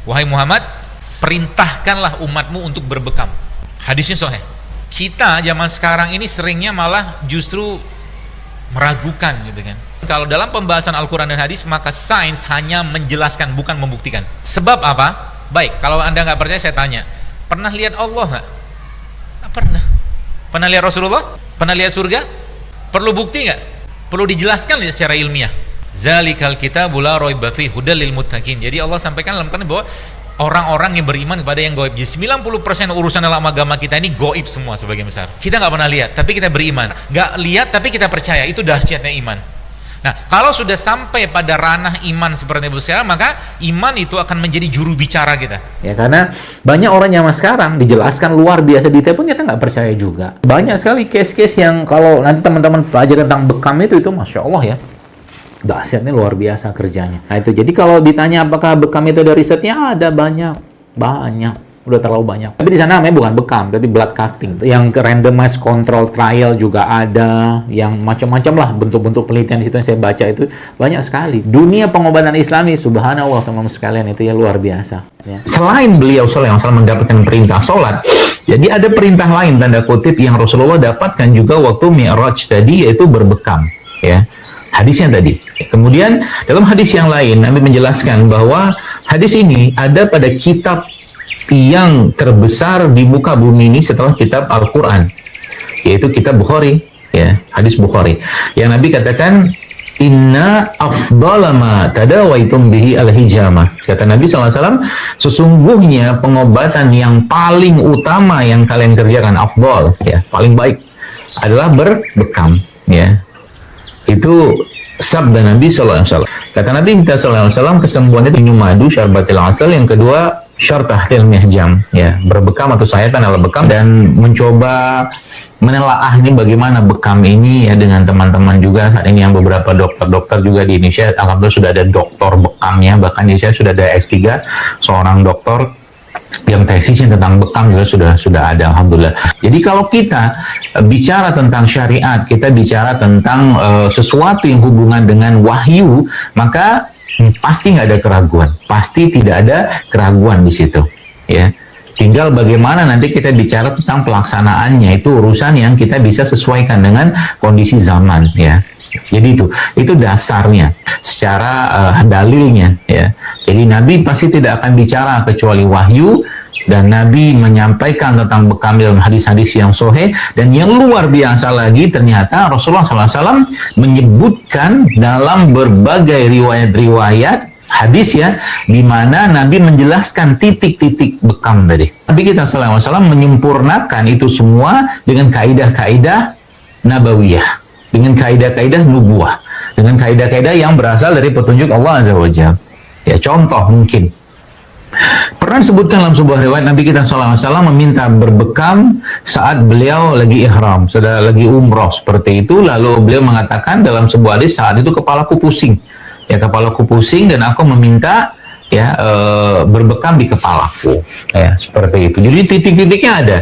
Wahai Muhammad, perintahkanlah umatmu untuk berbekam. Hadisnya sahih. Kita zaman sekarang ini seringnya malah justru meragukan gitu kan. Kalau dalam pembahasan Al-Quran dan hadis, maka sains hanya menjelaskan, bukan membuktikan. Sebab apa? Baik, kalau Anda nggak percaya saya tanya, pernah lihat Allah nggak? Nggak pernah. Pernah lihat Rasulullah? Pernah lihat surga? Perlu bukti nggak? Perlu dijelaskan secara ilmiah. Zalikal kitabul la raiba fihi hudal lil muttaqin. Jadi Allah sampaikan dalam Quran bahwa orang-orang yang beriman kepada yang gaib. Jadi 90% urusan dalam agama kita ini gaib semua sebagian besar. Kita nggak pernah lihat, tapi kita beriman. Nggak lihat, tapi kita percaya. Itu dahsyatnya iman. Nah, kalau sudah sampai pada ranah iman seperti itu sekarang, maka iman itu akan menjadi juru bicara kita. Ya, karena banyak orang zaman sekarang dijelaskan luar biasa detail pun kita nggak percaya juga. Banyak sekali case-case yang kalau nanti teman-teman pelajari tentang bekam itu Masya Allah ya. Dahsyatnya luar biasa kerjanya. Nah itu, jadi kalau ditanya apakah bekam itu ada risetnya, ada banyak, udah terlalu banyak. Tapi di sana namanya bukan bekam, tapi blood cutting. Yang randomized control trial juga ada, yang macam-macam lah bentuk-bentuk penelitian di situ yang saya baca itu banyak sekali. Dunia pengobatan Islami, subhanallah teman-teman sekalian, itu ya luar biasa. Ya. Selain beliau SAW mendapatkan perintah sholat, jadi ada perintah lain tanda kutip yang Rasulullah dapatkan juga waktu Mi'raj tadi, yaitu berbekam. Ya. Hadisnya tadi. Kemudian dalam hadis yang lain Nabi menjelaskan bahwa hadis ini ada pada kitab yang terbesar di muka bumi ini setelah kitab Al-Quran, yaitu kitab Bukhari, ya, hadis Bukhari. Yang Nabi katakan, inna afdala ma tadawaitum bihi al-hijama. Kata Nabi SAW, sesungguhnya pengobatan yang paling utama yang kalian kerjakan, afdal, ya, paling baik, adalah berbekam, ya. Itu sabda Nabi SAW. Kata Nabi kita SAW, kesembuhan itu minum madu, syarbatil asal. Yang kedua, syartahtil mihjam, ya, berbekam atau sayatan adalah bekam, dan mencoba menelaah ini bagaimana bekam ini ya dengan teman-teman juga saat ini yang beberapa dokter-dokter juga di Indonesia, alhamdulillah sudah ada dokter bekamnya, bahkan di Indonesia sudah ada S3 seorang dokter yang tesisnya tentang bekam juga sudah ada, alhamdulillah. Jadi kalau kita bicara tentang syariat, kita bicara tentang sesuatu yang hubungan dengan wahyu, maka pasti nggak ada keraguan, pasti tidak ada keraguan di situ, ya. Tinggal bagaimana nanti kita bicara tentang pelaksanaannya, itu urusan yang kita bisa sesuaikan dengan kondisi zaman, ya. Jadi itu dasarnya, secara dalilnya, ya. Jadi Nabi pasti tidak akan bicara kecuali wahyu, dan Nabi menyampaikan tentang bekam dalam hadis-hadis yang sahih. Dan yang luar biasa lagi, ternyata Rasulullah SAW menyebutkan dalam berbagai riwayat-riwayat hadis, ya, di mana Nabi menjelaskan titik-titik bekam tadi. Nabi kita SAW menyempurnakan itu semua dengan kaidah-kaidah nabawiyah, dengan kaidah-kaidah nubuah, dengan kaidah-kaidah yang berasal dari petunjuk Allah Azza wa Jalla. Ya, contoh mungkin pernah disebutkan dalam sebuah riwayat Nabi kita SAW meminta berbekam saat beliau lagi ihram, sudah lagi umroh seperti itu. Lalu beliau mengatakan dalam sebuah hadis, saat itu kepalaku pusing, ya, kepalaku pusing dan aku meminta, ya, berbekam di kepalaku, ya, seperti itu. Jadi titik-titiknya ada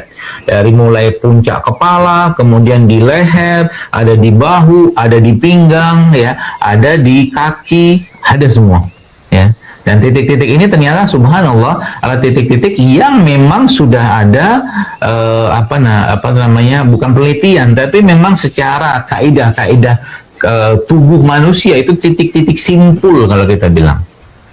dari mulai puncak kepala, kemudian di leher, ada di bahu, ada di pinggang, ya, ada di kaki, ada semua, ya. Dan titik-titik ini ternyata subhanallah adalah titik-titik yang memang sudah ada bukan penelitian, tapi memang secara kaidah-kaidah tubuh manusia itu titik-titik simpul kalau kita bilang.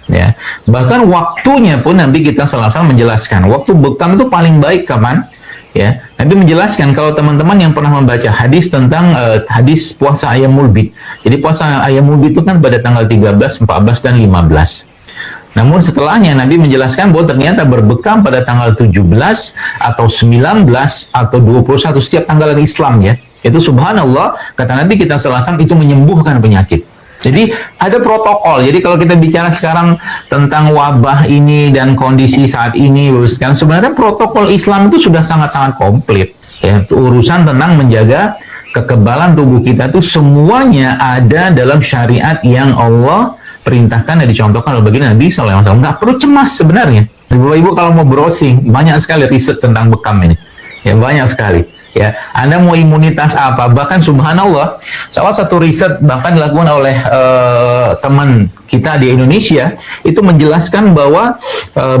Ya, bahkan waktunya pun Nabi kita SAW menjelaskan waktu bekam itu paling baik kapan, ya. Nabi menjelaskan, kalau teman-teman yang pernah membaca hadis tentang hadis puasa Ayyamul Bid. Jadi puasa Ayyamul Bid itu kan pada tanggal 13, 14 dan 15. Namun setelahnya Nabi menjelaskan bahwa ternyata berbekam pada tanggal 17 atau 19 atau 21 setiap tanggalan Islam, ya. Itu subhanallah, kata Nabi kita SAW, itu menyembuhkan penyakit. Jadi ada protokol. Jadi kalau kita bicara sekarang tentang wabah ini dan kondisi saat ini, sebenarnya protokol Islam itu sudah sangat-sangat komplit, ya. Urusan tentang menjaga kekebalan tubuh kita itu semuanya ada dalam syariat yang Allah perintahkan dan dicontohkan oleh baginda Nabi SAW. Nggak perlu cemas sebenarnya. Ibu-ibu kalau mau browsing, banyak sekali riset tentang bekam ini, ya, banyak sekali. Ya, Anda mau imunitas apa? Bahkan subhanallah, salah satu riset bahkan dilakukan oleh teman kita di Indonesia itu menjelaskan bahwa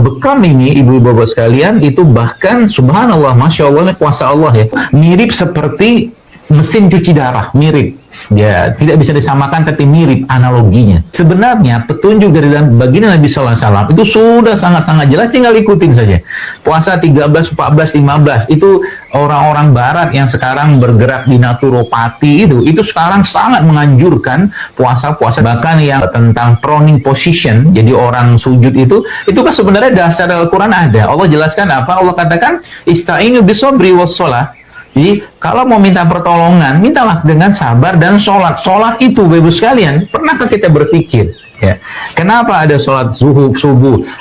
bekam ini, ibu-ibu sekalian, itu bahkan subhanallah, masya Allah, ini kuasa Allah ya, mirip seperti mesin cuci darah, mirip. Ya, tidak bisa disamakan tapi mirip analoginya. Sebenarnya petunjuk dari dalam baginda Nabi SAW itu sudah sangat-sangat jelas, tinggal ikutin saja. Puasa 13, 14, 15 itu orang-orang barat yang sekarang bergerak di naturopati itu sekarang sangat menganjurkan puasa-puasa, bahkan yang tentang proning position, jadi orang sujud itu kan sebenarnya dasar Al-Quran ada. Allah jelaskan apa? Allah katakan ista'inu bisobri wassalah. Jadi, kalau mau minta pertolongan, mintalah dengan sabar dan sholat. Sholat itu, Bapak sekalian, pernahkah kita berpikir? Ya, kenapa ada sholat subuh,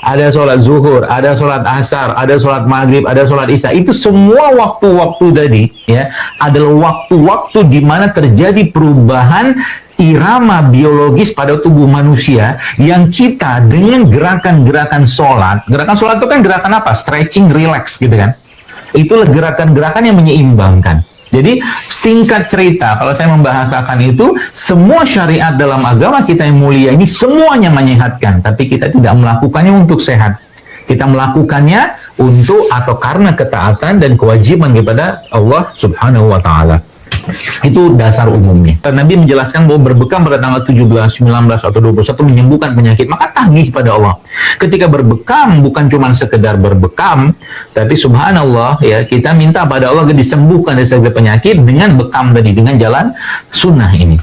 ada sholat zuhur, ada sholat asar, ada sholat maghrib, ada sholat isya? Itu semua waktu-waktu tadi, ya, adalah waktu-waktu di mana terjadi perubahan irama biologis pada tubuh manusia yang kita dengan gerakan-gerakan sholat. Gerakan sholat itu kan gerakan apa? Stretching, relax, gitu kan? Itulah gerakan-gerakan yang menyeimbangkan. Jadi singkat cerita, kalau saya membahasakan itu, semua syariat dalam agama kita yang mulia ini semuanya menyehatkan, tapi kita tidak melakukannya untuk sehat. Kita melakukannya untuk atau karena ketaatan dan kewajiban kepada Allah Subhanahu wa Ta'ala. Itu dasar umumnya. Nabi menjelaskan bahwa berbekam pada tanggal 17, 19, atau 21 menyembuhkan penyakit, maka tagih pada Allah. Ketika berbekam bukan cuma sekedar berbekam, tapi subhanallah ya, kita minta pada Allah agar disembuhkan dari segala penyakit dengan bekam tadi, dengan jalan sunnah ini.